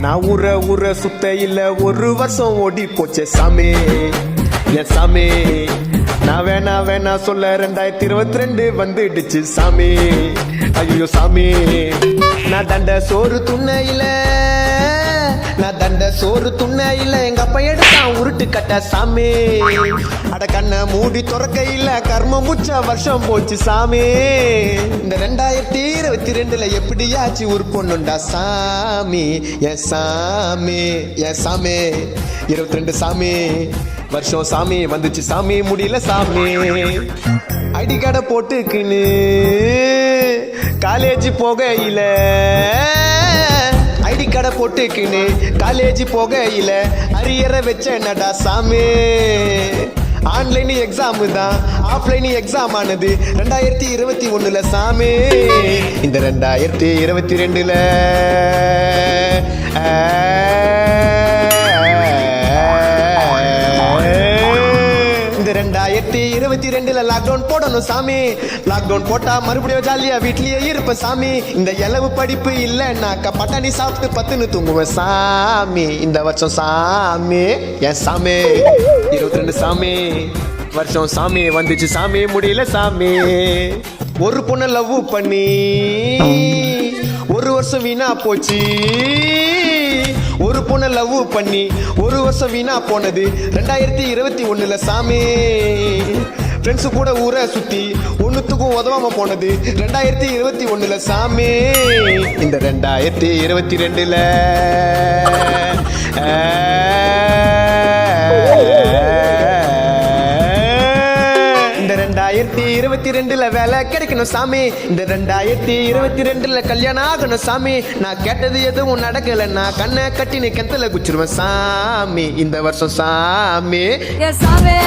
நான் ஊர சுத்த இல்ல ஒரு வருஷம் ஓடி போச்சே சாமி என் சாமி. நான் வேணா சொல்ல 2022 வந்துடுச்சு சாமி. ஐயோ சாமி, நான் தண்ட சோறு துண்ண இல்ல எங்க அப்பா எடுத்தான் உருட்டு கட்ட சாமி. அட கண்ண மூடி துறக்க இல்ல கர்ம முச்ச வருஷம் போச்சு சாமி. இந்த 2022 எப்படியாச்சு உருப்பொண்ணுண்டா சாமி. என் சாமி 22 சாமி வருஷம் சாமி வந்துச்சு சாமி. முடியல சாமி, அடிக்கடை போட்டுக்குன்னு காலேஜ் போகையில, ஐடி கடை போட்டுக்குன்னு காலேஜ் போகையில அரியரை வச்ச என்னடா சாமி. ஆன்லைன் எக்ஸாம் தான் ஆஃப்லைன் எக்ஸாம் ஆனது 2021 சாமி. இந்த 2022 2022 லாக்டவுன் போடணும் சாமி. லாக்டவுன் போட்டா மறுபடியும் ஜாலியா வீட்லயே இருப்பேன் சாமி. இந்த இளவு படிப்பு இல்லைன்னாக்கா பட்டாணி சாப்பிட்டு பத்துன்னு தூங்குவேன் சாமி. இந்த வருஷம் சாமி என் சாமி 22 சாமி வருஷம் சாமி வந்துச்சு சாமி. முடியல சாமி, ஒரு பொண்ணை லவ் பண்ணி ஒரு வருஷம் வீணா போச்சு. ஒரு பொண்ணை லவ் பண்ணி ஒரு வருஷம் வீணா போனது 2021 சாமி. ஃப்ரெண்ட்ஸு கூட ஊரை சுத்தி ஒன்னுத்துக்கும் உதவாம போனது 2021 சாமி. இந்த 2022 2022 வேலை கிடைக்கணும் சாமி. இந்த 2022 கல்யாணம் ஆகணும் சாமி. நான் கேட்டது எதுவும் நடக்கல, நான் கண்ணை கட்டினு கிணத்துல குச்சிருவேன் சாமி. இந்த வருஷம் சாமி சாமி